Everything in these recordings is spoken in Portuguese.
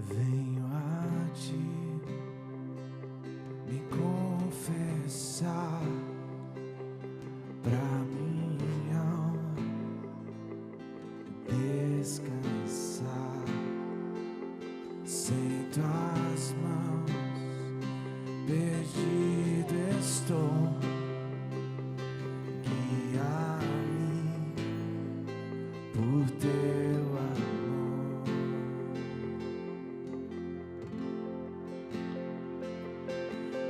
Venho a ti me confessar pra minha alma descansar. Sem tuas mãos perdido estou. Guia-me por teu amor.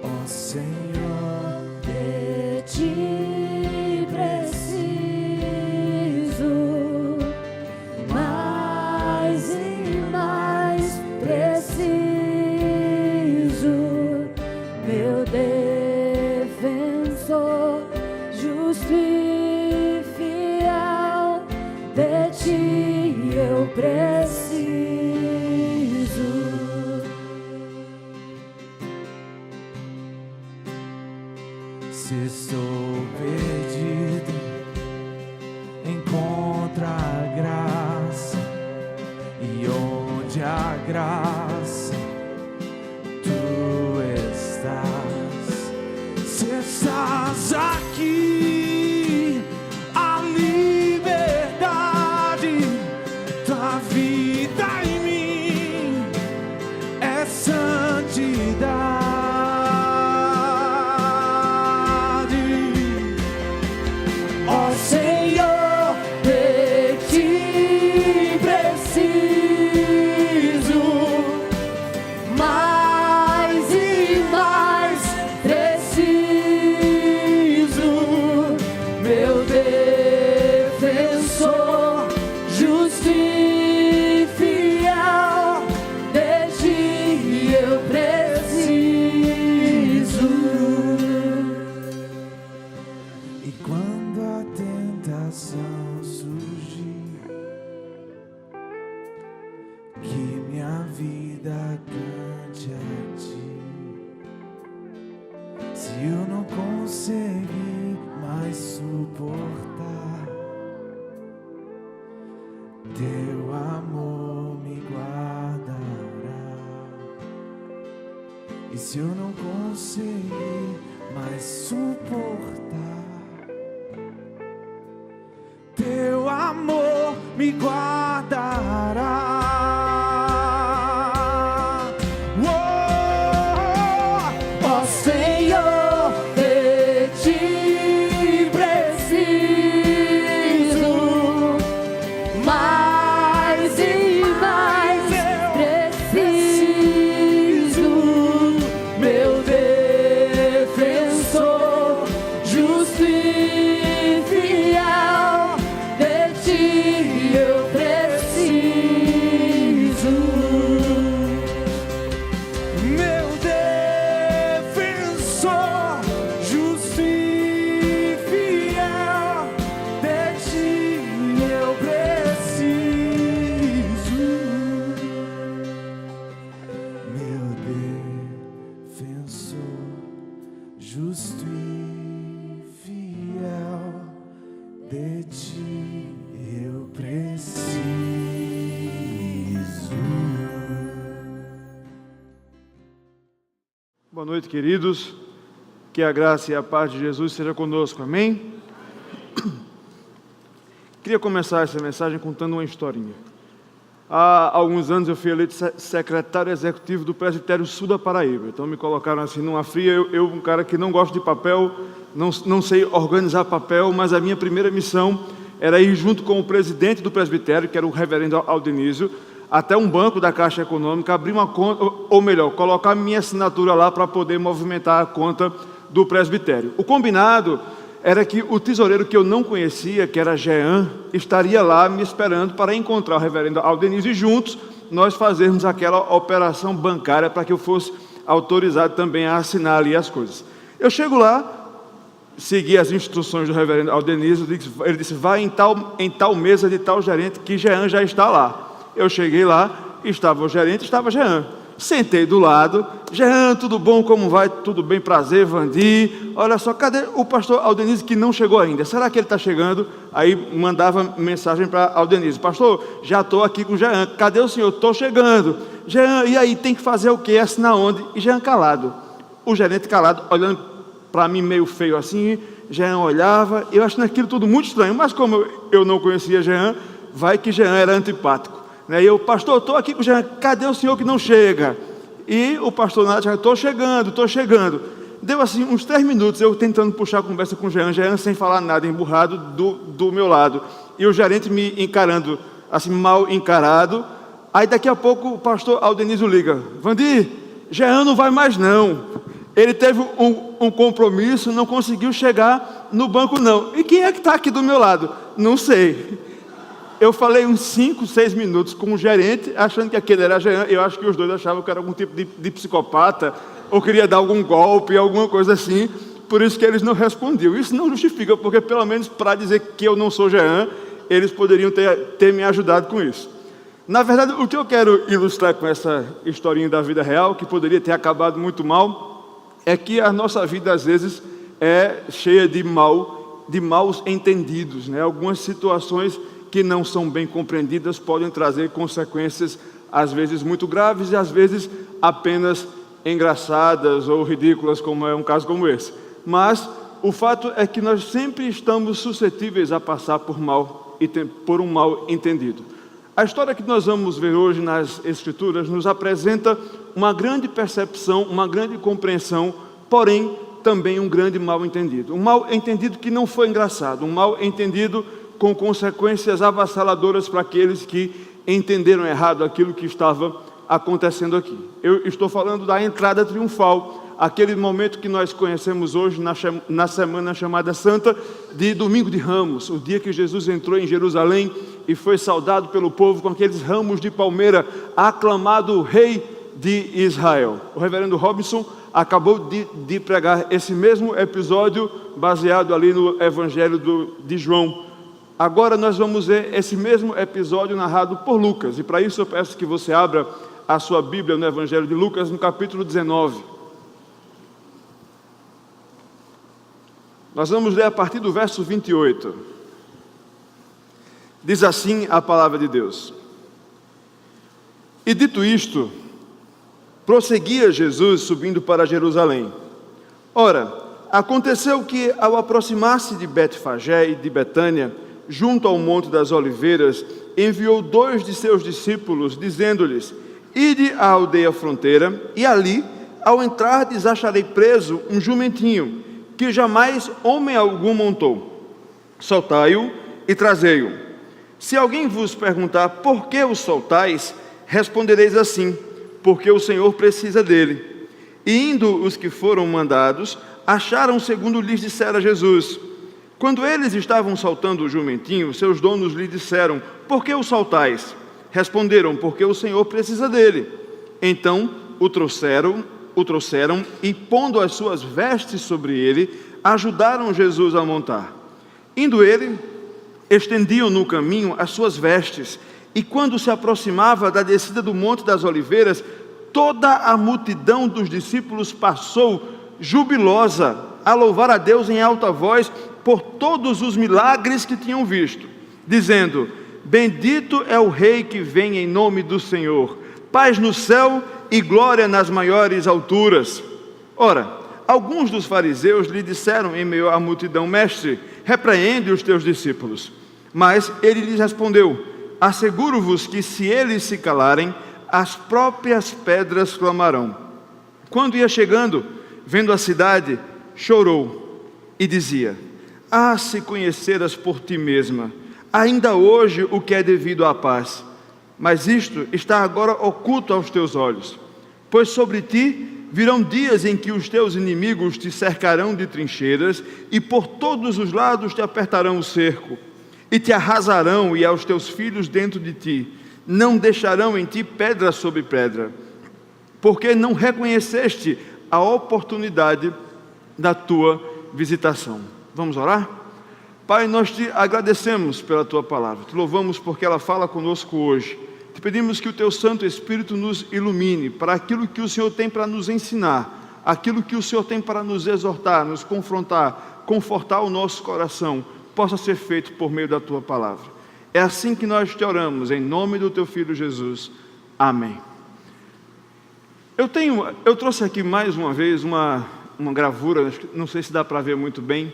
Ó Senhor, de ti preciso, mais e mais preciso, meu defensor, justo e fiel, de ti eu preciso. se estou perdido, encontra a graça, e onde a graça tu estás. Se estás aqui, a liberdade, tua vida em mim é santidade. Ó Senhor, de ti preciso, mais e mais preciso, meu defensor, justo e fiel, de ti eu preciso. E quando a tentação surgir, que minha vida cante a ti. Se eu não conseguir mais suportar, teu amor me guardará. E se eu não conseguir mais suportar, teu amor me guardará. Ó Senhor, de ti preciso, mais e mais preciso, meu defensor, justo e fiel, de ti eu preciso. Meu defensor, justo e fiel, de ti eu preciso. Meu defensor, justo e fiel, de ti eu preciso. Boa noite, queridos. Que a graça e a paz de Jesus seja conosco. Amém? Queria começar essa mensagem contando uma historinha. Há alguns anos eu fui eleito secretário executivo do Presbitério Sul da Paraíba. Então me colocaram assim numa fria. Eu um cara que não gosto de papel, não sei organizar papel, mas a minha primeira missão era ir junto com o presidente do presbitério, que era o reverendo Aldenísio, até um banco da Caixa Econômica, abrir uma conta, ou melhor, colocar minha assinatura lá para poder movimentar a conta do presbitério. O combinado era que o tesoureiro que eu não conhecia, que era Jean, estaria lá me esperando para encontrar o reverendo Aldenísio e juntos nós fazermos aquela operação bancária para que eu fosse autorizado também a assinar ali as coisas. Eu chego lá, segui as instruções do reverendo Aldenísio, ele disse, vai em tal mesa de tal gerente que Jean já está lá. Eu cheguei lá, estava o gerente, estava Jean. Sentei do lado. Jean, tudo bom? Como vai? Tudo bem, prazer, Vandi. Olha só, cadê o pastor Aldenise que não chegou ainda? Será que ele está chegando? Aí mandava mensagem para Aldenise: pastor, já estou aqui com o Jean. Cadê o senhor? Estou chegando. Jean, e aí, tem que fazer o quê? Assinar onde? E Jean calado. O gerente calado, olhando para mim meio feio assim. Jean olhava, eu achando aquilo tudo muito estranho, mas como eu não conhecia Jean, vai que Jean era antipático. E eu, pastor, estou aqui com o Jean, cadê o senhor que não chega? E o pastor Nádia, estou chegando. Deu assim uns 3 minutos, eu tentando puxar a conversa com o Jean sem falar nada, emburrado do meu lado. E o gerente me encarando, assim, mal encarado. Aí daqui a pouco o pastor Aldenise liga: Vandi, Jean não vai mais não. Ele teve um compromisso, não conseguiu chegar no banco não. E quem é que está aqui do meu lado? Não sei. Eu falei uns 5, 6 minutos com o gerente, achando que aquele era Jean. Eu acho que os dois achavam que era algum tipo de psicopata, ou queria dar algum golpe, alguma coisa assim. Por isso que eles não respondiam. Isso não justifica, porque pelo menos para dizer que eu não sou Jean, eles poderiam ter me ajudado com isso. Na verdade, o que eu quero ilustrar com essa historinha da vida real, que poderia ter acabado muito mal, é que a nossa vida às vezes é cheia de maus entendidos, né? Algumas situações que não são bem compreendidas podem trazer consequências às vezes muito graves e às vezes apenas engraçadas ou ridículas, como é um caso como esse. Mas o fato é que nós sempre estamos suscetíveis a passar por um mal entendido. A história que nós vamos ver hoje nas Escrituras nos apresenta uma grande percepção, uma grande compreensão, porém também um grande mal entendido. Um mal entendido que não foi engraçado, um mal entendido com consequências avassaladoras para aqueles que entenderam errado aquilo que estava acontecendo aqui. Eu estou falando da entrada triunfal, aquele momento que nós conhecemos hoje na semana chamada Santa de Domingo de Ramos, o dia que Jesus entrou em Jerusalém e foi saudado pelo povo com aqueles ramos de palmeira, aclamado Rei de Israel. O reverendo Robinson acabou de pregar esse mesmo episódio baseado ali no Evangelho de João. Agora nós vamos ver esse mesmo episódio narrado por Lucas. E para isso eu peço que você abra a sua Bíblia no Evangelho de Lucas, no capítulo 19. Nós vamos ler a partir do verso 28. Diz assim a palavra de Deus: E dito isto, prosseguia Jesus subindo para Jerusalém. Ora, aconteceu que ao aproximar-se de Betfagé e de Betânia, junto ao Monte das Oliveiras, enviou 2 de seus discípulos, dizendo-lhes: Ide à aldeia fronteira, e ali, ao entrardes, acharei preso um jumentinho, que jamais homem algum montou. Soltai-o e trazei-o. Se alguém vos perguntar por que o soltais, respondereis assim: porque o Senhor precisa dele. E indo os que foram mandados, acharam segundo lhes dissera Jesus. Quando eles estavam soltando o jumentinho, seus donos lhe disseram: por que o soltais? Responderam: porque o Senhor precisa dele. Então o trouxeram e, pondo as suas vestes sobre ele, ajudaram Jesus a montar. Indo ele, estendiam no caminho as suas vestes, e quando se aproximava da descida do Monte das Oliveiras, toda a multidão dos discípulos passou jubilosa a louvar a Deus em alta voz por todos os milagres que tinham visto, dizendo: bendito é o Rei que vem em nome do Senhor, paz no céu e glória nas maiores alturas. Ora, alguns dos fariseus lhe disseram em meio à multidão: mestre, repreende os teus discípulos. Mas ele lhes respondeu: asseguro-vos que se eles se calarem, as próprias pedras clamarão. Quando ia chegando, vendo a cidade, chorou e dizia: ah, se conheceras por ti mesma, ainda hoje o que é devido à paz. Mas isto está agora oculto aos teus olhos. Pois sobre ti virão dias em que os teus inimigos te cercarão de trincheiras e por todos os lados te apertarão o cerco e te arrasarão, e aos teus filhos dentro de ti não deixarão em ti pedra sobre pedra, porque não reconheceste a oportunidade da tua visitação. Vamos orar? Pai, nós te agradecemos pela tua palavra, te louvamos porque ela fala conosco hoje. Te Te pedimos que o Teu Santo Espírito nos ilumine para aquilo que o Senhor tem para nos ensinar, aquilo que o Senhor tem para nos exortar, nos confrontar, confortar o nosso coração, possa ser feito por meio da Tua palavra. É assim que nós te oramos, em nome do Teu Filho Jesus. Amém. Eu trouxe aqui mais uma vez uma gravura, não sei se dá para ver muito bem,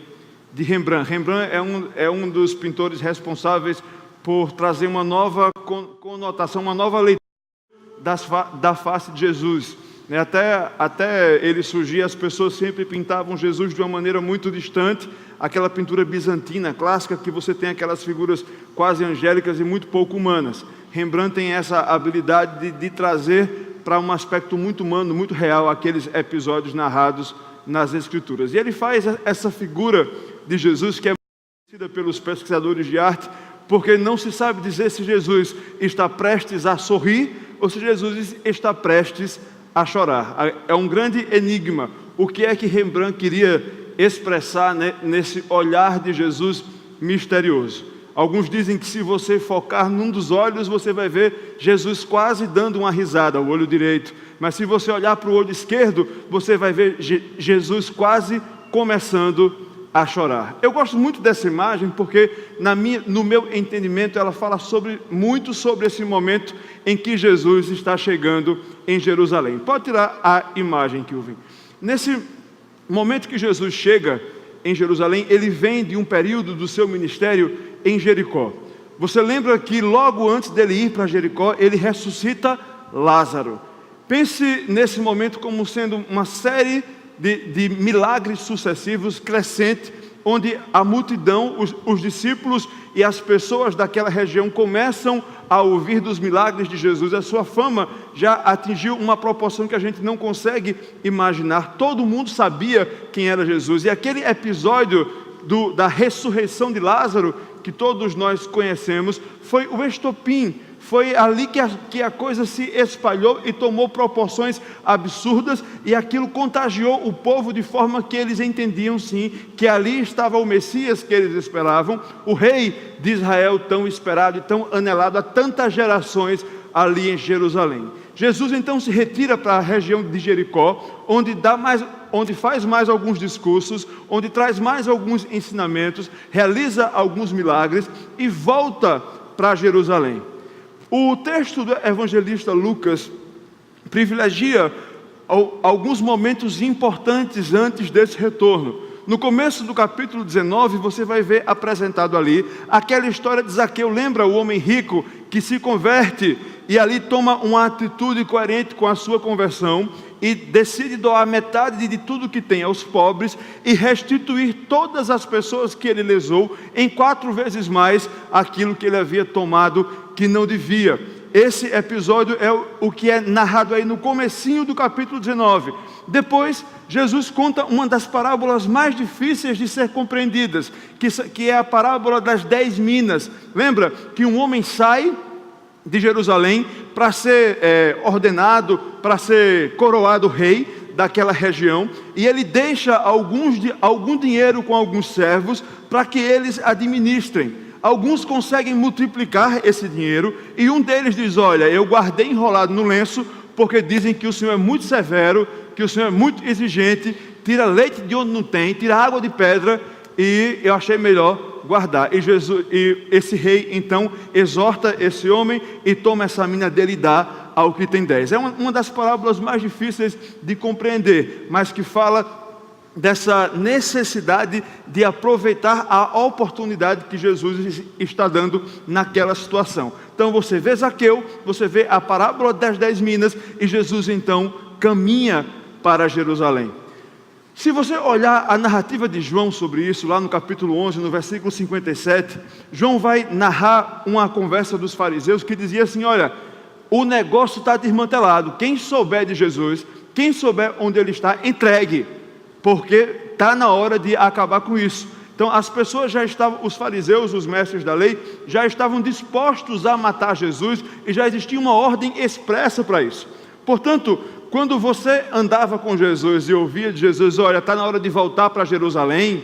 de Rembrandt. Rembrandt é um dos pintores responsáveis por trazer uma nova conotação, uma nova leitura da face de Jesus. Até ele surgir, as pessoas sempre pintavam Jesus de uma maneira muito distante, aquela pintura bizantina, clássica, que você tem aquelas figuras quase angélicas e muito pouco humanas. Rembrandt tem essa habilidade de trazer para um aspecto muito humano, muito real, aqueles episódios narrados nas Escrituras. E ele faz essa figura de Jesus, que é conhecida pelos pesquisadores de arte, porque não se sabe dizer se Jesus está prestes a sorrir ou se Jesus está prestes a chorar. É um grande enigma. O que é que Rembrandt queria expressar, né, nesse olhar de Jesus misterioso? Alguns dizem que se você focar num dos olhos, você vai ver Jesus quase dando uma risada, o olho direito. Mas se você olhar para o olho esquerdo, você vai ver Jesus quase começando a chorar. Eu gosto muito dessa imagem porque, no meu entendimento, ela fala muito sobre esse momento em que Jesus está chegando em Jerusalém. Pode tirar a imagem, Kilvin. Nesse momento que Jesus chega em Jerusalém, ele vem de um período do seu ministério em Jericó. Você lembra que logo antes dele ir para Jericó, ele ressuscita Lázaro. Pense nesse momento como sendo uma série de milagres sucessivos, crescente, onde a multidão, os discípulos e as pessoas daquela região começam a ouvir dos milagres de Jesus. A sua fama já atingiu uma proporção que a gente não consegue imaginar. Todo mundo sabia quem era Jesus. E aquele episódio da ressurreição de Lázaro, que todos nós conhecemos, foi o estopim. Foi ali que a coisa se espalhou e tomou proporções absurdas, e aquilo contagiou o povo de forma que eles entendiam sim, que ali estava o Messias que eles esperavam, o rei de Israel tão esperado e tão anelado há tantas gerações ali em Jerusalém. Jesus então se retira para a região de Jericó, onde faz mais alguns discursos, onde traz mais alguns ensinamentos, realiza alguns milagres e volta para Jerusalém. O texto do evangelista Lucas privilegia alguns momentos importantes antes desse retorno. No começo do capítulo 19, você vai ver apresentado ali aquela história de Zaqueu. Lembra o homem rico que se converte e ali toma uma atitude coerente com a sua conversão e decide doar metade de tudo que tem aos pobres e restituir todas as pessoas que ele lesou em 4 vezes mais aquilo que ele havia tomado que não devia. Esse episódio é o que é narrado aí no comecinho do capítulo 19. Depois, Jesus conta uma das parábolas mais difíceis de ser compreendidas, que é a parábola das 10 minas. Lembra que um homem sai de Jerusalém para ser ordenado, para ser coroado rei daquela região, e ele deixa algum dinheiro com alguns servos para que eles administrem. Alguns conseguem multiplicar esse dinheiro, e um deles diz: olha, eu guardei enrolado no lenço, porque dizem que o Senhor é muito severo, que o Senhor é muito exigente, tira leite de onde não tem, tira água de pedra, e eu achei melhor guardar. E esse rei então exorta esse homem e toma essa mina dele e dá ao que tem 10. É uma das parábolas mais difíceis de compreender, mas que fala dessa necessidade de aproveitar a oportunidade que Jesus está dando naquela situação. Então você vê Zaqueu, você vê a parábola das 10 minas, e Jesus então caminha para Jerusalém. Se você olhar a narrativa de João sobre isso, lá no capítulo 11, no versículo 57, João vai narrar uma conversa dos fariseus que dizia assim: olha, o negócio está desmantelado, quem souber de Jesus, quem souber onde ele está, entregue, porque está na hora de acabar com isso. Então as pessoas já estavam, os fariseus, os mestres da lei, já estavam dispostos a matar Jesus, e já existia uma ordem expressa para isso. Portanto, quando você andava com Jesus e ouvia de Jesus: olha, está na hora de voltar para Jerusalém,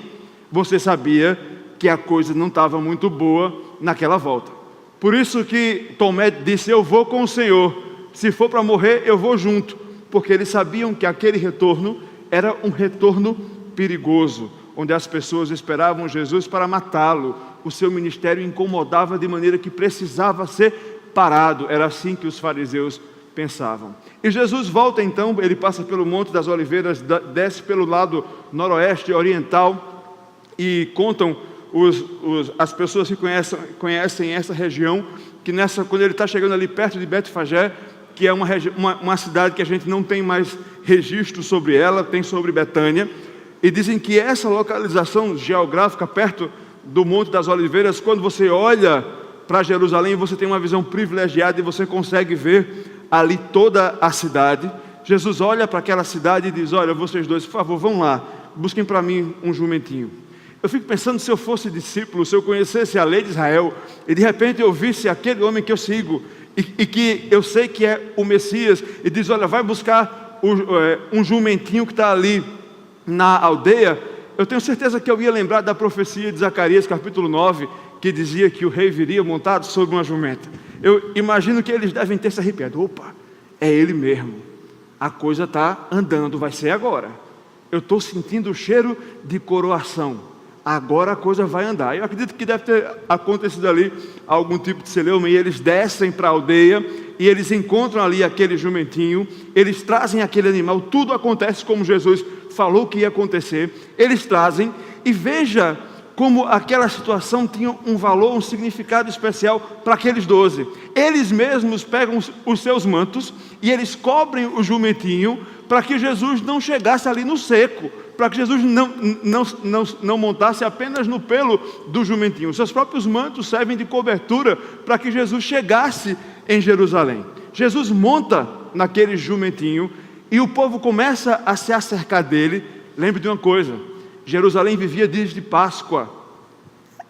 você sabia que a coisa não estava muito boa naquela volta. Por isso que Tomé disse: eu vou com o Senhor, se for para morrer, eu vou junto. Porque eles sabiam que aquele retorno era um retorno perigoso, onde as pessoas esperavam Jesus para matá-lo. O seu ministério incomodava de maneira que precisava ser parado. Era assim que os fariseus pensavam. E Jesus volta então, ele passa pelo Monte das Oliveiras, desce pelo lado noroeste oriental, e contam as pessoas que conhecem essa região, que quando ele está chegando ali perto de Betfagé, que é uma cidade que a gente não tem mais registro sobre ela, tem sobre Betânia, e dizem que essa localização geográfica perto do Monte das Oliveiras, quando você olha para Jerusalém, você tem uma visão privilegiada e você consegue ver ali toda a cidade. Jesus olha para aquela cidade e diz: olha, vocês dois, por favor, vão lá, busquem para mim um jumentinho. Eu fico pensando, se eu fosse discípulo, se eu conhecesse a lei de Israel, e de repente eu visse aquele homem que eu sigo, e que eu sei que é o Messias, e diz: olha, vai buscar um jumentinho que está ali na aldeia, eu tenho certeza que eu ia lembrar da profecia de Zacarias, capítulo 9, que dizia que o rei viria montado sobre uma jumenta. Eu imagino que eles devem ter se arrepiado. Opa, é ele mesmo, a coisa está andando, vai ser agora. Eu estou sentindo o cheiro de coroação. Agora a coisa vai andar. Eu acredito que deve ter acontecido ali algum tipo de celeuma, e eles descem para a aldeia, e eles encontram ali aquele jumentinho, eles trazem aquele animal, tudo acontece como Jesus falou que ia acontecer, eles trazem, e veja como aquela situação tinha um valor, um significado especial para aqueles 12. Eles mesmos pegam os seus mantos, e eles cobrem o jumentinho, para que Jesus não chegasse ali no seco, para que Jesus não montasse apenas no pelo do jumentinho. Os seus próprios mantos servem de cobertura para que Jesus chegasse em Jerusalém. Jesus monta naquele jumentinho, e o povo começa a se acercar dele. Lembre de uma coisa: Jerusalém vivia dias de Páscoa.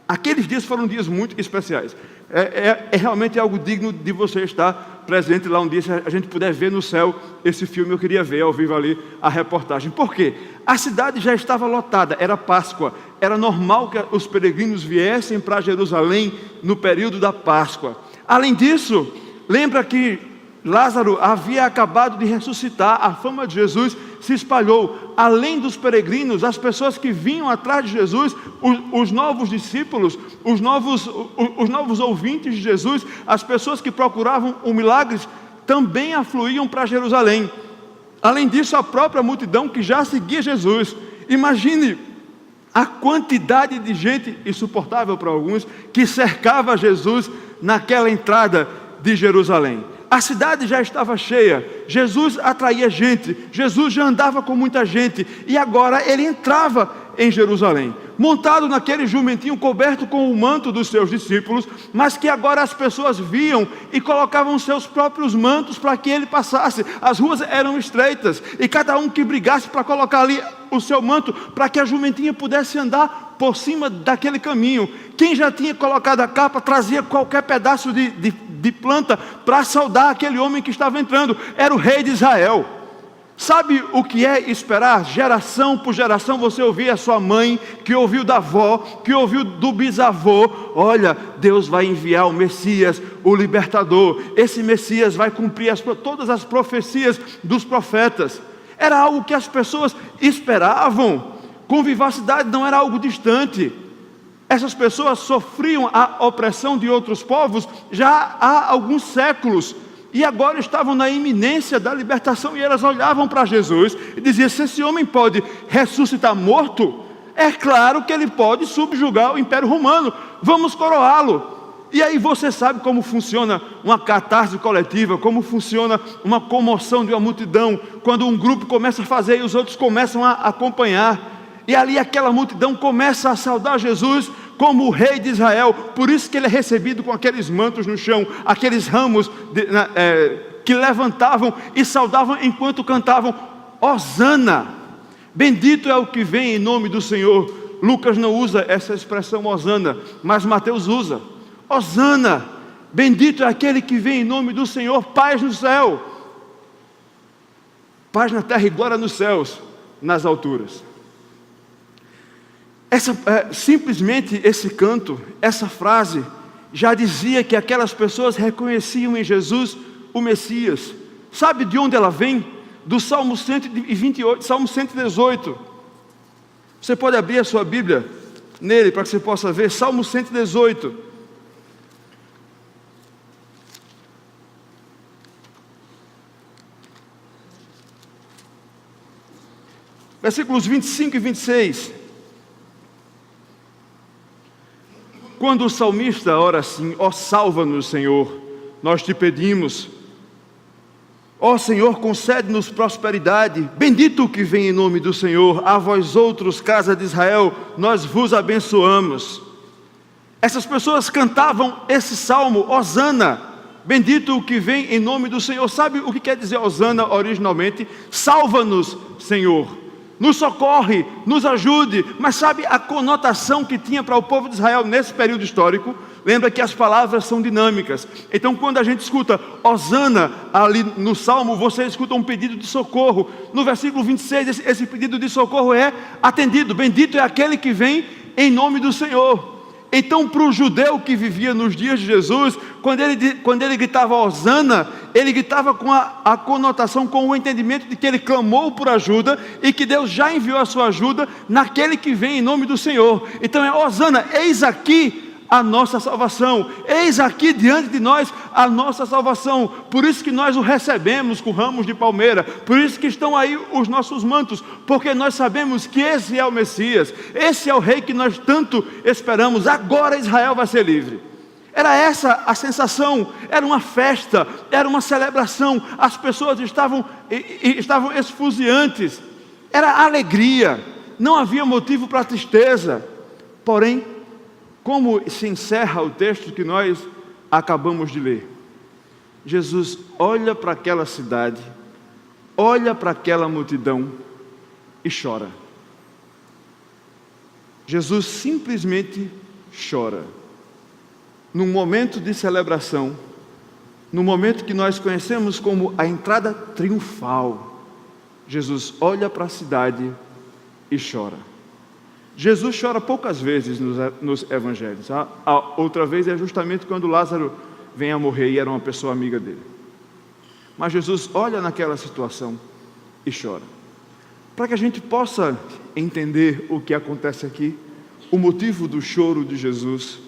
Aqueles dias foram dias muito especiais. É realmente algo digno de você estar presente lá um dia. Se a gente puder ver no céu esse filme, eu queria ver ao vivo ali a reportagem. Por quê? A cidade já estava lotada, era Páscoa. Era normal que os peregrinos viessem para Jerusalém no período da Páscoa. Além disso, lembra que Lázaro havia acabado de ressuscitar. A fama de Jesus se espalhou. Além dos peregrinos, as pessoas que vinham atrás de Jesus, os novos discípulos, os novos ouvintes de Jesus, as pessoas que procuravam o milagre, também afluíam para Jerusalém. Além disso, a própria multidão que já seguia Jesus. Imagine a quantidade de gente, insuportável para alguns, que cercava Jesus naquela entrada de Jerusalém. A cidade já estava cheia, Jesus atraía gente, Jesus já andava com muita gente, e agora ele entrava em Jerusalém, montado naquele jumentinho coberto com o manto dos seus discípulos, mas que agora as pessoas viam e colocavam seus próprios mantos para que ele passasse. As ruas eram estreitas, e cada um que brigasse para colocar ali o seu manto, para que a jumentinha pudesse andar por cima daquele caminho. Quem já tinha colocado a capa trazia qualquer pedaço de planta para saudar aquele homem que estava entrando. Era o rei de Israel. Sabe o que é esperar? Geração por geração você ouvir a sua mãe, que ouviu da avó, que ouviu do bisavô: olha, Deus vai enviar o Messias, o libertador. Esse Messias vai cumprir todas as profecias dos profetas. Era algo que as pessoas esperavam com vivacidade, não era algo distante. Essas pessoas sofriam a opressão de outros povos já há alguns séculos, e agora estavam na iminência da libertação, e elas olhavam para Jesus e diziam: se esse homem pode ressuscitar morto, é claro que ele pode subjugar o Império Romano, vamos coroá-lo. E aí você sabe como funciona uma catarse coletiva, como funciona uma comoção de uma multidão, quando um grupo começa a fazer e os outros começam a acompanhar. E ali aquela multidão começa a saudar Jesus como o rei de Israel. Por isso que ele é recebido com aqueles mantos no chão, aqueles ramos que levantavam e saudavam enquanto cantavam: Hosana, bendito é o que vem em nome do Senhor. Lucas não usa essa expressão Hosana, mas Mateus usa. Hosana, bendito é aquele que vem em nome do Senhor. Paz no céu, paz na terra e glória nos céus, nas alturas. Simplesmente esse canto, essa frase, já dizia que aquelas pessoas reconheciam em Jesus o Messias. Sabe de onde ela vem? Do Salmo 128, Salmo 118. Você pode abrir a sua Bíblia nele para que você possa ver. Salmo 118. Versículos 25 e 26. Quando o salmista ora assim: ó, salva-nos, Senhor, nós te pedimos. Ó Senhor, concede-nos prosperidade. Bendito o que vem em nome do Senhor. A vós outros, casa de Israel, nós vos abençoamos. Essas pessoas cantavam esse salmo: Hosana, bendito o que vem em nome do Senhor. Sabe o que quer dizer Hosana originalmente? Salva-nos, Senhor. Nos socorre, nos ajude. Mas sabe a conotação que tinha para o povo de Israel nesse período histórico? Lembra que as palavras são dinâmicas. Então quando a gente escuta Hosana ali no Salmo, você escuta um pedido de socorro. No versículo 26, esse pedido de socorro é atendido. Bendito é aquele que vem em nome do Senhor. Então para o judeu que vivia nos dias de Jesus, quando ele gritava Hosana, ele gritava com a conotação, com o entendimento de que ele clamou por ajuda e que Deus já enviou a sua ajuda naquele que vem em nome do Senhor. Então é Hosana, eis aqui a nossa salvação, eis aqui diante de nós a nossa salvação. Por isso que nós o recebemos com ramos de palmeira, por isso que estão aí os nossos mantos, porque nós sabemos que esse é o Messias, esse é o rei que nós tanto esperamos. Agora Israel vai ser livre. Era essa a sensação, era uma festa, era uma celebração, as pessoas estavam esfuziantes, era alegria, não havia motivo para tristeza. Porém, como se encerra o texto que nós acabamos de ler? Jesus olha para aquela cidade, olha para aquela multidão e chora. Jesus simplesmente chora. Num momento de celebração, no momento que nós conhecemos como a entrada triunfal, Jesus olha para a cidade e chora. Jesus chora poucas vezes nos evangelhos. A outra vez é justamente quando Lázaro vem a morrer e era uma pessoa amiga dele. Mas Jesus olha naquela situação e chora. Para que a gente possa entender o que acontece aqui, o motivo do choro de Jesus,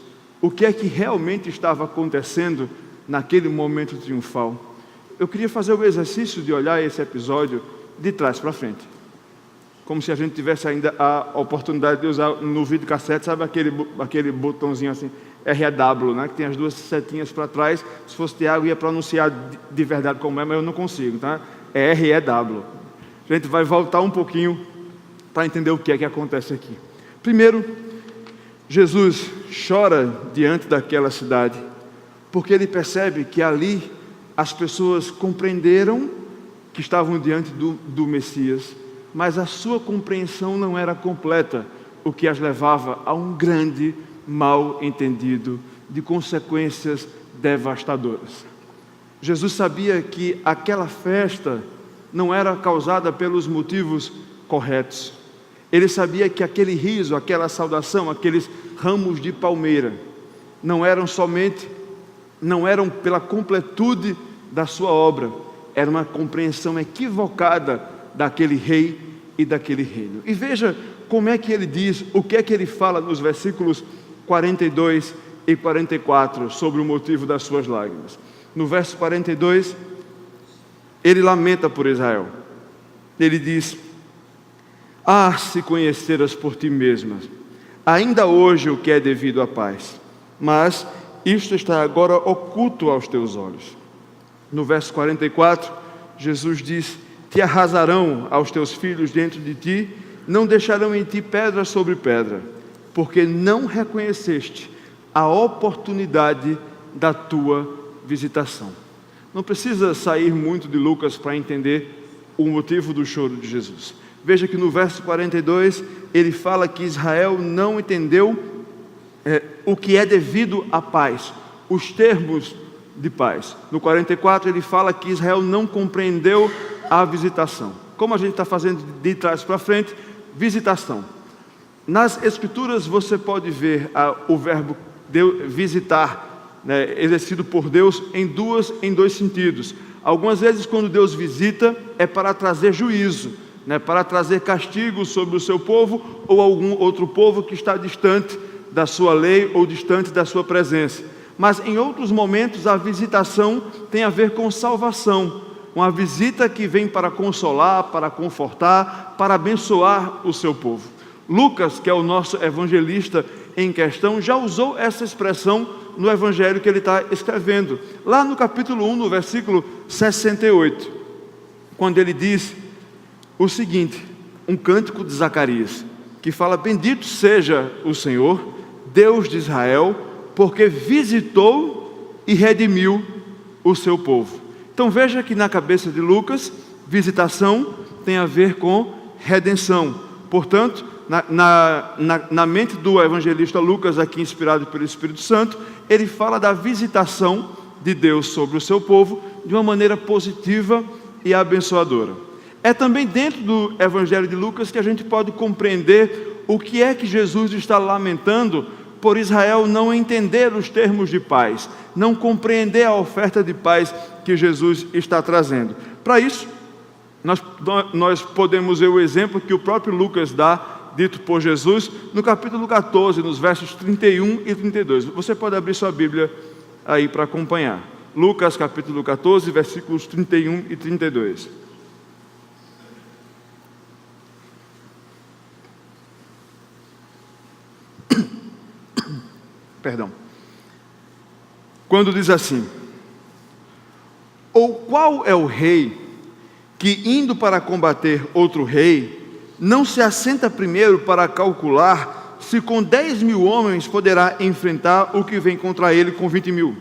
o que é que realmente estava acontecendo naquele momento triunfal, eu queria fazer o exercício de olhar esse episódio de trás para frente. Como se a gente tivesse ainda a oportunidade de usar no videocassete, sabe aquele botãozinho assim, REW, né? Que tem as duas setinhas para trás. Se fosse Tiago, ia pronunciar de verdade como é, mas eu não consigo, tá? É REW. A gente vai voltar um pouquinho para entender o que é que acontece aqui. Primeiro, Jesus chora diante daquela cidade, porque ele percebe que ali as pessoas compreenderam que estavam diante do Messias, mas a sua compreensão não era completa, o que as levava a um grande mal entendido de consequências devastadoras. Jesus sabia que aquela festa não era causada pelos motivos corretos. Ele sabia que aquele riso, aquela saudação, aqueles ramos de palmeira, não eram pela completude da sua obra, era uma compreensão equivocada daquele rei e daquele reino. E veja como é que ele diz, o que é que ele fala nos versículos 42 e 44 sobre o motivo das suas lágrimas. No verso 42, ele lamenta por Israel. Ele diz: ah, se conheceras por ti mesma, ainda hoje o que é devido à paz, mas isto está agora oculto aos teus olhos. No verso 44, Jesus diz: te arrasarão aos teus filhos dentro de ti, não deixarão em ti pedra sobre pedra, porque não reconheceste a oportunidade da tua visitação. Não precisa sair muito de Lucas para entender o motivo do choro de Jesus. Veja que no verso 42, ele fala que Israel não entendeu o que é devido à paz, os termos de paz. No 44, ele fala que Israel não compreendeu a visitação. Como a gente está fazendo de trás para frente, visitação. Nas Escrituras você pode ver o verbo visitar né, exercido por Deus em dois sentidos. Algumas vezes, quando Deus visita, é para trazer juízo, né, para trazer castigo sobre o seu povo ou algum outro povo que está distante da sua lei ou distante da sua presença. Mas em outros momentos a visitação tem a ver com salvação, uma visita que vem para consolar, para confortar, para abençoar o seu povo. Lucas, que é o nosso evangelista em questão, já usou essa expressão no evangelho que ele está escrevendo, lá no capítulo 1, no versículo 68, quando ele diz o seguinte, um cântico de Zacarias, que fala: bendito seja o Senhor, Deus de Israel, porque visitou e redimiu o seu povo. Então veja que na cabeça de Lucas, visitação tem a ver com redenção. Portanto, na mente do evangelista Lucas, aqui inspirado pelo Espírito Santo, ele fala da visitação de Deus sobre o seu povo de uma maneira positiva e abençoadora. É também dentro do evangelho de Lucas que a gente pode compreender o que é que Jesus está lamentando por Israel não entender os termos de paz, não compreender a oferta de paz que Jesus está trazendo. Para isso, nós podemos ver o exemplo que o próprio Lucas dá, dito por Jesus, no capítulo 14, nos versos 31 e 32. Você pode abrir sua Bíblia aí para acompanhar. Lucas capítulo 14, versículos 31 e 32. Perdão. Quando diz assim: ou qual é o rei que, indo para combater outro rei, não se assenta primeiro para calcular se com 10.000 homens poderá enfrentar o que vem contra ele com 20.000?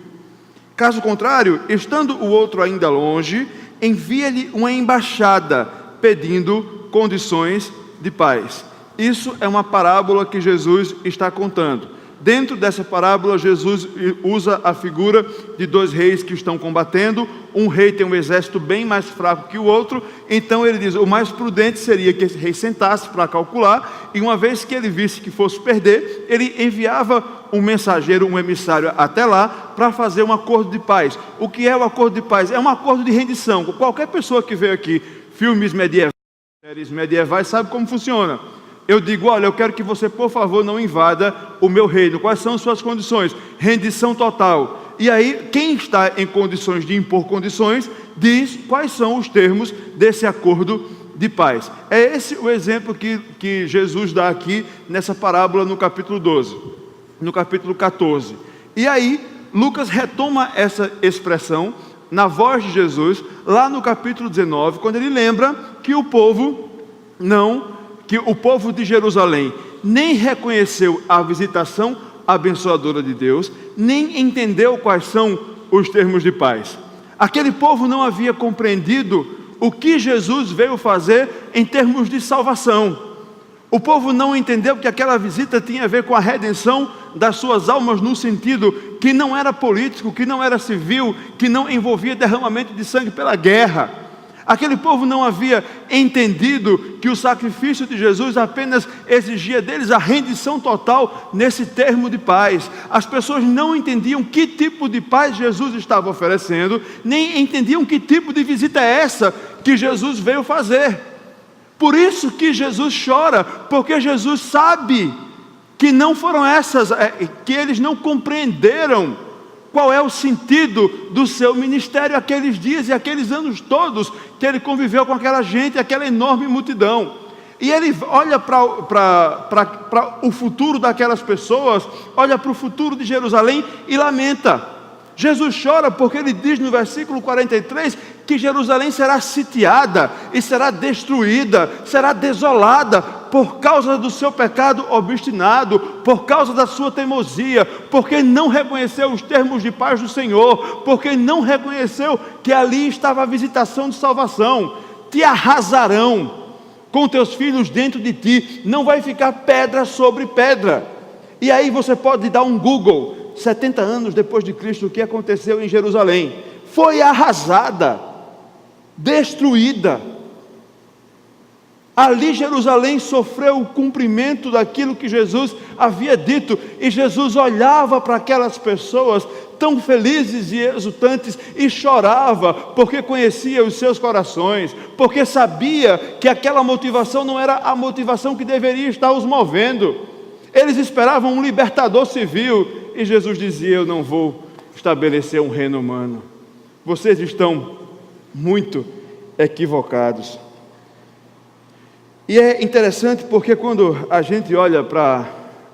Caso contrário, estando o outro ainda longe, envia-lhe uma embaixada pedindo condições de paz. Isso é uma parábola que Jesus está contando. Dentro dessa parábola, Jesus usa a figura de dois reis que estão combatendo. Um rei tem um exército bem mais fraco que o outro, então ele diz, o mais prudente seria que esse rei sentasse para calcular, e uma vez que ele visse que fosse perder, ele enviava um mensageiro, um emissário até lá, para fazer um acordo de paz. O que é o acordo de paz? É um acordo de rendição. Qualquer pessoa que veio aqui, filmes medievais, séries medievais, sabe como funciona. Eu digo, olha, eu quero que você, por favor, não invada o meu reino. Quais são as suas condições? Rendição total. E aí, quem está em condições de impor condições, diz quais são os termos desse acordo de paz. É esse o exemplo que Jesus dá aqui nessa parábola no capítulo 12, no capítulo 14. E aí, Lucas retoma essa expressão na voz de Jesus, lá no capítulo 19, quando ele lembra que o povo de Jerusalém nem reconheceu a visitação abençoadora de Deus, nem entendeu quais são os termos de paz. Aquele povo não havia compreendido o que Jesus veio fazer em termos de salvação. O povo não entendeu que aquela visita tinha a ver com a redenção das suas almas, no sentido que não era político, que não era civil, que não envolvia derramamento de sangue pela guerra. Aquele povo não havia entendido que o sacrifício de Jesus apenas exigia deles a rendição total nesse termo de paz. As pessoas não entendiam que tipo de paz Jesus estava oferecendo, nem entendiam que tipo de visita é essa que Jesus veio fazer. Por isso que Jesus chora, porque Jesus sabe que não foram essas, que eles não compreenderam qual é o sentido do seu ministério aqueles dias e aqueles anos todos que ele conviveu com aquela gente, aquela enorme multidão. E ele olha para o futuro daquelas pessoas, olha para o futuro de Jerusalém e lamenta. Jesus chora porque ele diz no versículo 43 que Jerusalém será sitiada e será destruída, será desolada por causa do seu pecado obstinado, por causa da sua teimosia, porque não reconheceu os termos de paz do Senhor, porque não reconheceu que ali estava a visitação de salvação. Te arrasarão com teus filhos dentro de ti, não vai ficar pedra sobre pedra. E aí você pode dar um Google, 70 anos depois de Cristo, o que aconteceu em Jerusalém? Foi arrasada, destruída. Ali Jerusalém sofreu o cumprimento daquilo que Jesus havia dito, e Jesus olhava para aquelas pessoas tão felizes e exultantes, e chorava porque conhecia os seus corações, porque sabia que aquela motivação não era a motivação que deveria estar os movendo. Eles esperavam um libertador civil, e Jesus dizia: eu não vou estabelecer um reino humano. Vocês estão muito equivocados. E é interessante porque quando a gente olha para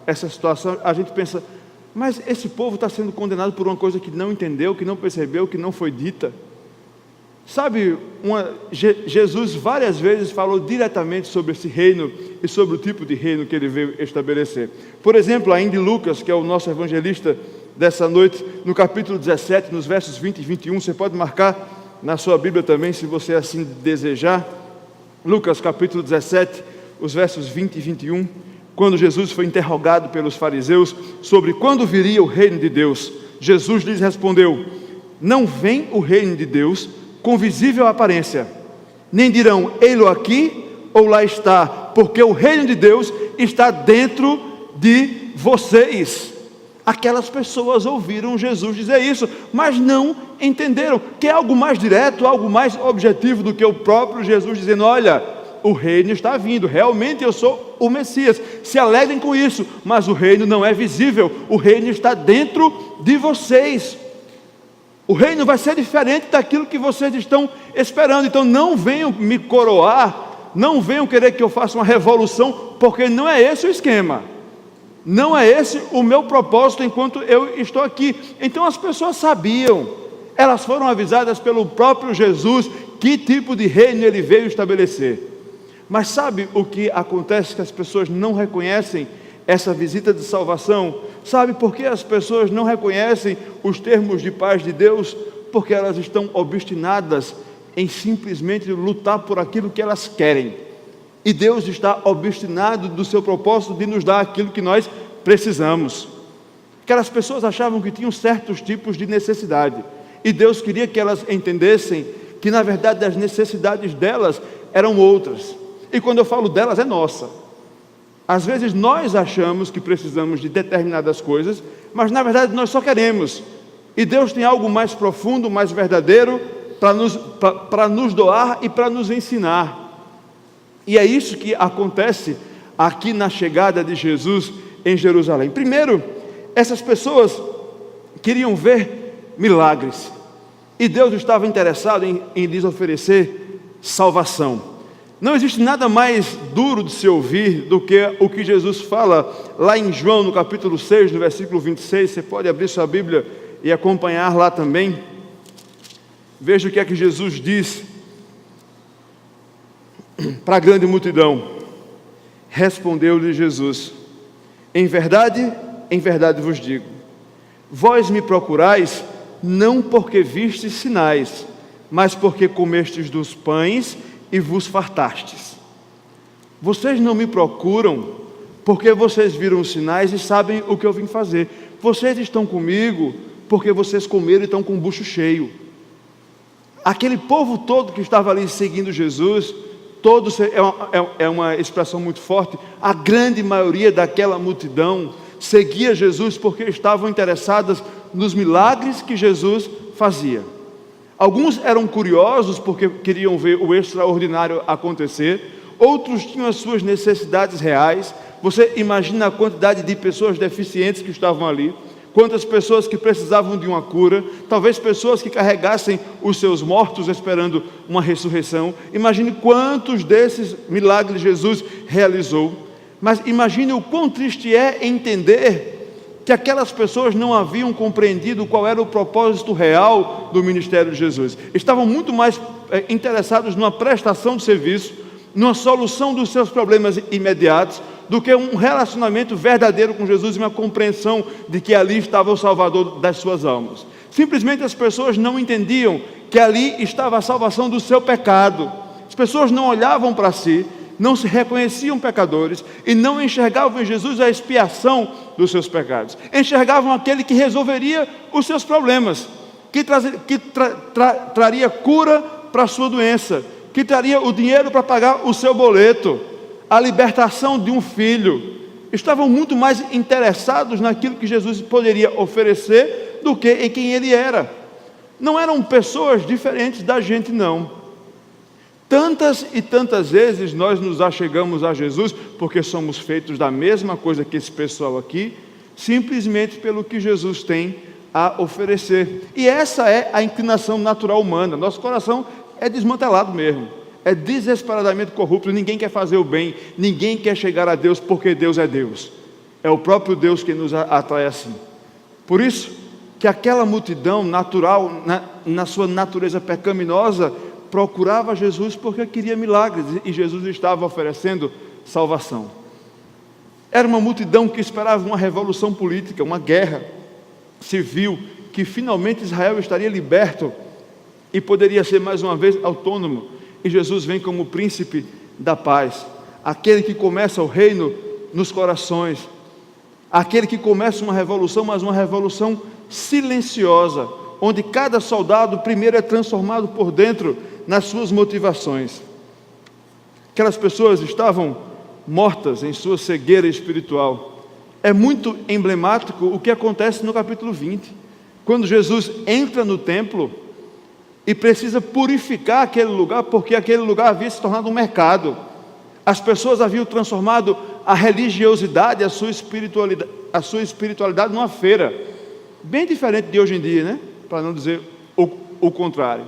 essa situação, a gente pensa: mas esse povo está sendo condenado por uma coisa que não entendeu, que não percebeu, que não foi dita. Sabe, Jesus várias vezes falou diretamente sobre esse reino e sobre o tipo de reino que ele veio estabelecer. Por exemplo, ainda em Lucas, que é o nosso evangelista dessa noite, no capítulo 17, nos versos 20 e 21, você pode marcar na sua Bíblia também, se você assim desejar. Lucas capítulo 17, os versos 20 e 21, quando Jesus foi interrogado pelos fariseus sobre quando viria o reino de Deus, Jesus lhes respondeu: não vem o reino de Deus com visível aparência, nem dirão ei-lo aqui ou lá está, porque o reino de Deus está dentro de vocês. Aquelas pessoas ouviram Jesus dizer isso, mas não entenderam. Que é algo mais direto, algo mais objetivo do que o próprio Jesus dizendo: olha, o reino está vindo, realmente eu sou o Messias, se alegrem com isso, mas o reino não é visível, o reino está dentro de vocês. O reino vai ser diferente daquilo que vocês estão esperando. Então não venham me coroar, não venham querer que eu faça uma revolução, porque não é esse o esquema, não é esse o meu propósito enquanto eu estou aqui. Então as pessoas sabiam, elas foram avisadas pelo próprio Jesus que tipo de reino ele veio estabelecer. Mas sabe o que acontece? Que as pessoas não reconhecem essa visita de salvação. Sabe por que as pessoas não reconhecem os termos de paz de Deus? Porque elas estão obstinadas em simplesmente lutar por aquilo que elas querem. E Deus está obstinado do seu propósito de nos dar aquilo que nós precisamos. Aquelas pessoas achavam que tinham certos tipos de necessidade, e Deus queria que elas entendessem que na verdade as necessidades delas eram outras. E quando eu falo delas, é nossa. Às vezes nós achamos que precisamos de determinadas coisas, mas na verdade nós só queremos. E Deus tem algo mais profundo, mais verdadeiro para nos doar e para nos ensinar. E é isso que acontece aqui na chegada de Jesus em Jerusalém. Primeiro, essas pessoas queriam ver milagres, e Deus estava interessado em lhes oferecer salvação. Não existe nada mais duro de se ouvir do que o que Jesus fala lá em João, no capítulo 6, no versículo 26. Você pode abrir sua Bíblia e acompanhar lá também. Veja o que é que Jesus diz para a grande multidão. Respondeu-lhe Jesus: em verdade vos digo, vós me procurais não porque vistes sinais, mas porque comestes dos pães e vos fartastes. Vocês não me procuram porque vocês viram os sinais e sabem o que eu vim fazer. Vocês estão comigo porque vocês comeram e estão com o bucho cheio. Aquele povo todo que estava ali seguindo Jesus, todos, é uma expressão muito forte, a grande maioria daquela multidão seguia Jesus porque estavam interessadas nos milagres que Jesus fazia. Alguns eram curiosos porque queriam ver o extraordinário acontecer, outros tinham as suas necessidades reais. Você imagina a quantidade de pessoas deficientes que estavam ali, quantas pessoas que precisavam de uma cura, talvez pessoas que carregassem os seus mortos esperando uma ressurreição. Imagine quantos desses milagres Jesus realizou, mas imagine o quão triste é entender que aquelas pessoas não haviam compreendido qual era o propósito real do ministério de Jesus. Estavam muito mais interessados numa prestação de serviço, numa solução dos seus problemas imediatos, do que um relacionamento verdadeiro com Jesus e uma compreensão de que ali estava o Salvador das suas almas. Simplesmente as pessoas não entendiam que ali estava a salvação do seu pecado. As pessoas não olhavam para si, não se reconheciam pecadores e não enxergavam em Jesus a expiação dos seus pecados. Enxergavam aquele que resolveria os seus problemas, que traria cura para a sua doença, que traria o dinheiro para pagar o seu boleto, a libertação de um filho. Estavam muito mais interessados naquilo que Jesus poderia oferecer do que em quem ele era. Não eram pessoas diferentes da gente, não. Tantas e tantas vezes nós nos achegamos a Jesus porque somos feitos da mesma coisa que esse pessoal aqui, simplesmente pelo que Jesus tem a oferecer. E essa é a inclinação natural humana. Nosso coração é desmantelado mesmo, é desesperadamente corrupto. Ninguém quer fazer o bem, ninguém quer chegar a Deus porque Deus é Deus. É o próprio Deus que nos atrai assim. Por isso que aquela multidão natural, na sua natureza pecaminosa, procurava Jesus porque queria milagres, e Jesus estava oferecendo salvação. Era uma multidão que esperava uma revolução política, uma guerra civil, que finalmente Israel estaria liberto e poderia ser mais uma vez autônomo. E Jesus vem como príncipe da paz, aquele que começa o reino nos corações, aquele que começa uma revolução, mas uma revolução silenciosa, onde cada soldado primeiro é transformado por dentro nas suas motivações. Aquelas pessoas estavam mortas em sua cegueira espiritual. É muito emblemático o que acontece no capítulo 20, quando Jesus entra no templo e precisa purificar aquele lugar, porque aquele lugar havia se tornado um mercado. As pessoas haviam transformado a religiosidade, a sua espiritualidade numa feira, bem diferente de hoje em dia, né? Para não dizer o contrário.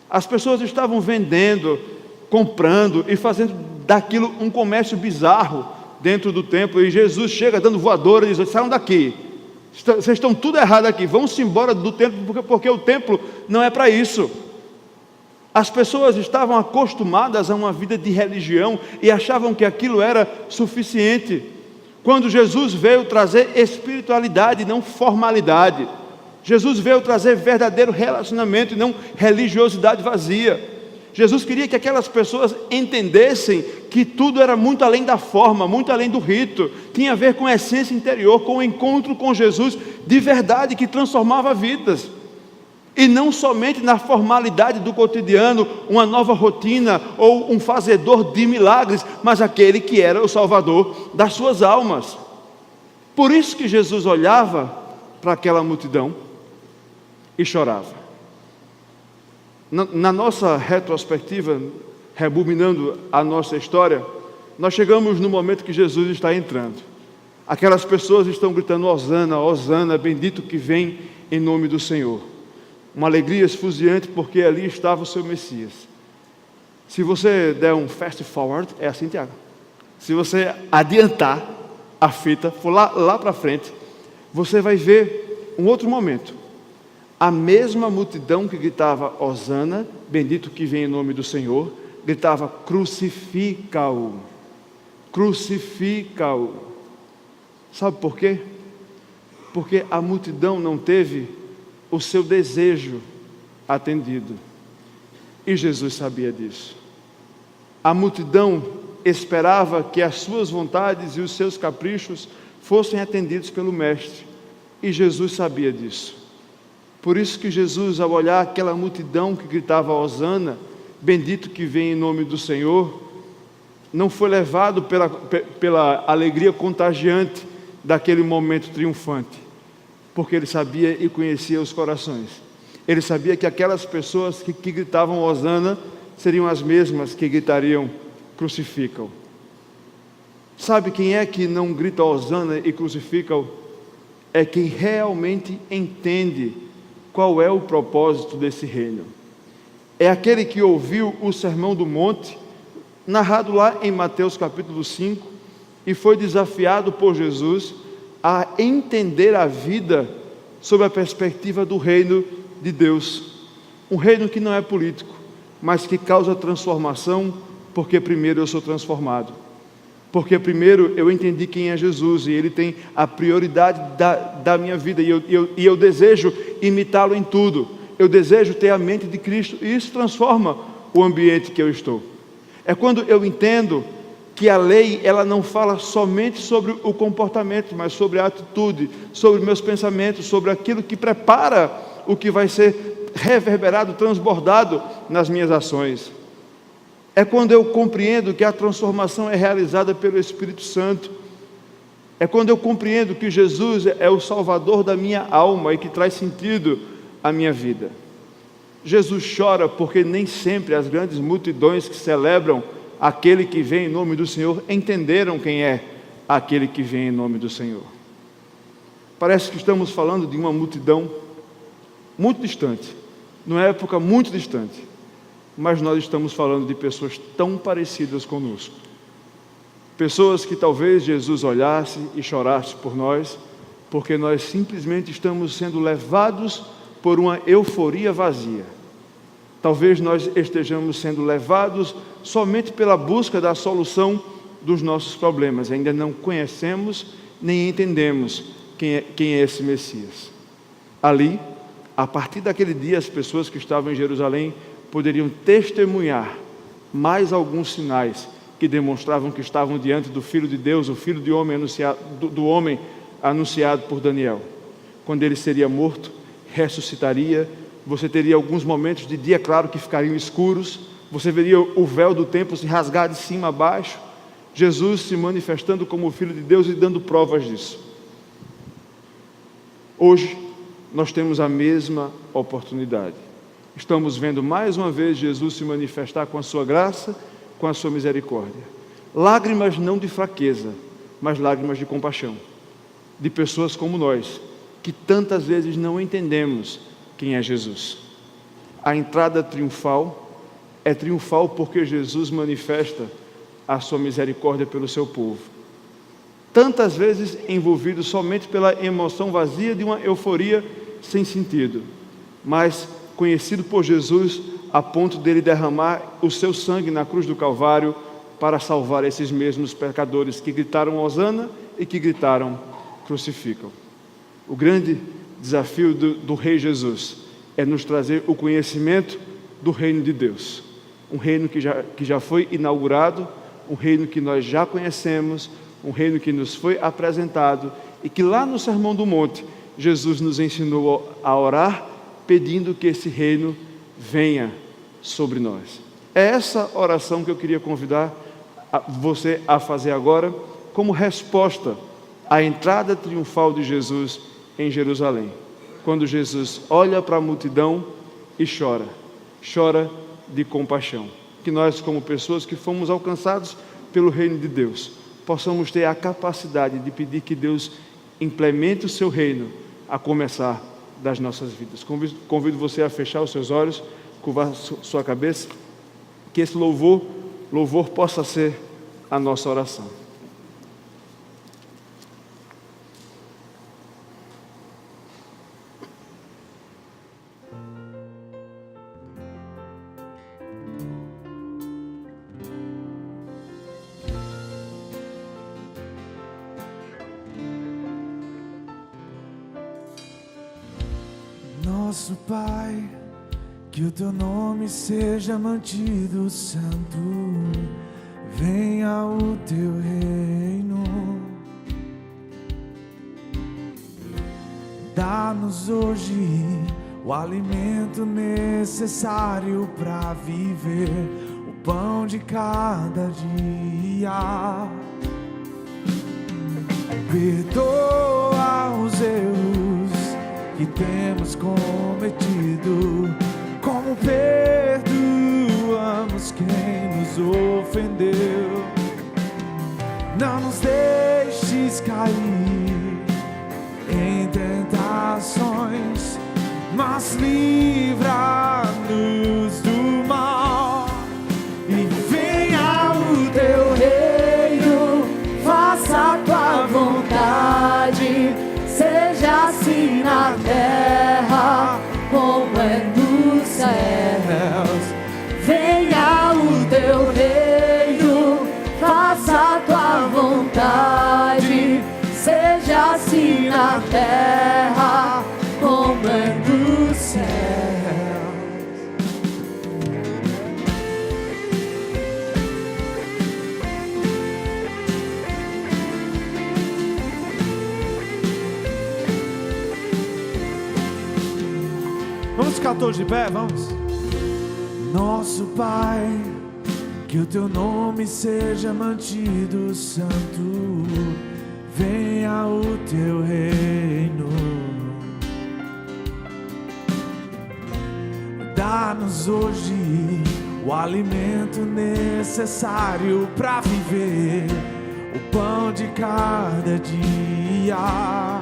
As pessoas estavam vendendo, comprando e fazendo daquilo um comércio bizarro dentro do templo, e Jesus chega dando voadora e diz: saiam daqui, vocês estão tudo errado aqui, vão-se embora do templo, porque o templo não é para isso. As pessoas estavam acostumadas a uma vida de religião e achavam que aquilo era suficiente, quando Jesus veio trazer espiritualidade, não formalidade. Jesus veio trazer verdadeiro relacionamento e não religiosidade vazia. Jesus queria que aquelas pessoas entendessem que tudo era muito além da forma, muito além do rito, tinha a ver com a essência interior, com o encontro com Jesus de verdade, que transformava vidas. E não somente na formalidade do cotidiano, uma nova rotina ou um fazedor de milagres, mas aquele que era o Salvador das suas almas. Por isso que Jesus olhava para aquela multidão e chorava. Na nossa retrospectiva, rebobinando a nossa história, nós chegamos no momento que Jesus está entrando. Aquelas pessoas estão gritando: Hosana, Hosana, bendito que vem em nome do Senhor. Uma alegria esfuziante, porque ali estava o seu Messias. Se você der um fast forward, é assim, Tiago. Se você adiantar a fita, for lá para frente, você vai ver um outro momento. A mesma multidão que gritava Hosana, bendito que vem em nome do Senhor, gritava: crucifica-o, crucifica-o. Sabe por quê? Porque a multidão não teve o seu desejo atendido, e Jesus sabia disso. A multidão esperava que as suas vontades e os seus caprichos fossem atendidos pelo Mestre, e Jesus sabia disso. Por isso que Jesus, ao olhar aquela multidão que gritava Hosana, bendito que vem em nome do Senhor, não foi levado pela alegria contagiante daquele momento triunfante, porque ele sabia e conhecia os corações. Ele sabia que aquelas pessoas que gritavam Hosana seriam as mesmas que gritariam crucifica-o. Sabe quem é que não grita Hosana e crucifica-o? É quem realmente entende qual é o propósito desse reino. É aquele que ouviu o Sermão do Monte, narrado lá em Mateus capítulo 5, e foi desafiado por Jesus a entender a vida sob a perspectiva do reino de Deus. Um reino que não é político, mas que causa transformação, porque primeiro eu sou transformado. Porque primeiro eu entendi quem é Jesus, e Ele tem a prioridade da minha vida, e eu desejo imitá-lo em tudo. Eu desejo ter a mente de Cristo, e isso transforma o ambiente que eu estou. É quando eu entendo que a lei, ela não fala somente sobre o comportamento, mas sobre a atitude, sobre meus pensamentos, sobre aquilo que prepara o que vai ser reverberado, transbordado nas minhas ações. É quando eu compreendo que a transformação é realizada pelo Espírito Santo. É quando eu compreendo que Jesus é o Salvador da minha alma e que traz sentido à minha vida. Jesus chora porque nem sempre as grandes multidões que celebram aquele que vem em nome do Senhor entenderam quem é aquele que vem em nome do Senhor. Parece que estamos falando de uma multidão muito distante, numa época muito distante, mas nós estamos falando de pessoas tão parecidas conosco. Pessoas que talvez Jesus olhasse e chorasse por nós, porque nós simplesmente estamos sendo levados por uma euforia vazia. Talvez nós estejamos sendo levados somente pela busca da solução dos nossos problemas. Ainda não conhecemos nem entendemos quem é esse Messias. Ali, a partir daquele dia, as pessoas que estavam em Jerusalém poderiam testemunhar mais alguns sinais que demonstravam que estavam diante do Filho de Deus, o Filho do homem anunciado por Daniel. Quando ele seria morto, ressuscitaria, você teria alguns momentos de dia claro que ficariam escuros, você veria o véu do templo se rasgar de cima a baixo, Jesus se manifestando como o Filho de Deus e dando provas disso. Hoje, nós temos a mesma oportunidade. Estamos vendo mais uma vez Jesus se manifestar com a sua graça, com a sua misericórdia. Lágrimas não de fraqueza, mas lágrimas de compaixão. De pessoas como nós, que tantas vezes não entendemos quem é Jesus. A entrada triunfal é triunfal porque Jesus manifesta a sua misericórdia pelo seu povo. Tantas vezes envolvido somente pela emoção vazia de uma euforia sem sentido, mas conhecido por Jesus a ponto dele derramar o seu sangue na cruz do Calvário para salvar esses mesmos pecadores que gritaram Hosana e que gritaram crucificam. O grande desafio do Rei Jesus é nos trazer o conhecimento do reino de Deus, um reino que já foi inaugurado, um reino que nós já conhecemos, um reino que nos foi apresentado e que lá no Sermão do Monte Jesus nos ensinou a orar pedindo que esse reino venha sobre nós. É essa oração que eu queria convidar você a fazer agora como resposta à entrada triunfal de Jesus em Jerusalém. Quando Jesus olha para a multidão e chora de compaixão. Que nós, como pessoas que fomos alcançados pelo reino de Deus, possamos ter a capacidade de pedir que Deus implemente o seu reino, a começar das nossas vidas. Convido você a fechar os seus olhos, curvar sua cabeça, que esse louvor possa ser a nossa oração. Nosso Pai, que o teu nome seja mantido santo, venha o teu reino. Dá-nos hoje o alimento necessário para viver, o pão de cada dia. Perdoa os erros que temos cometido, como perdoamos quem nos ofendeu. Não nos deixes cair em tentações, mas livra-nos do mal. E venha o teu reino, faça a tua vontade, seja assim na terra como é nos céus. Venha o teu reino, faça a tua vontade, seja assim na terra como é nos céus. Vamos ficar todos de pé, vamos. Nosso Pai, que o teu nome seja mantido santo, venha o teu reino. Dá-nos hoje o alimento necessário para viver, o pão de cada dia.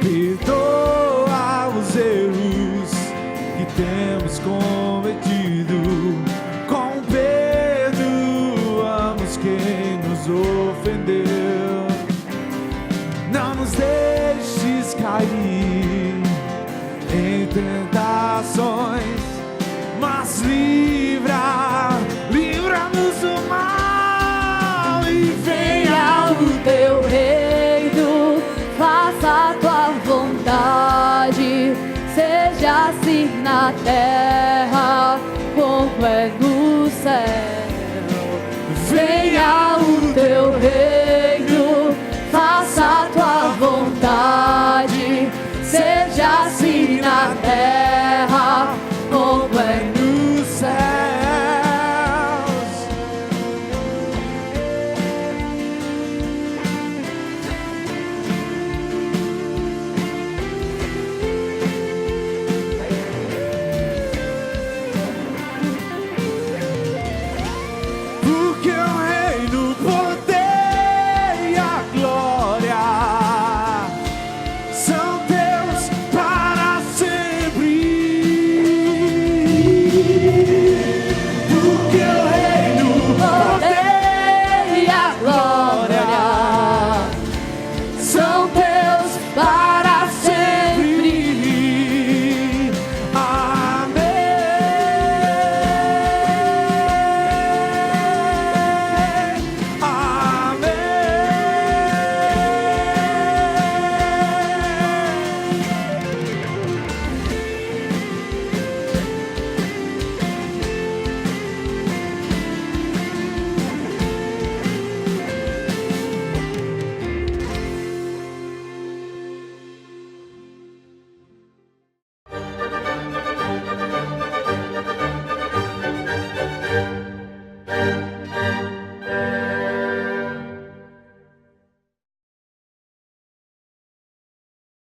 Perdoa os erros que temos cometido, com perdoamos quem nos ofendeu. Não nos deixes cair em tentações, mas livra-nos do mal. E venha o teu reino, faça a tua vontade, seja assim na terra como é no céu. Venha o teu reino, faça a tua vontade, seja assim na terra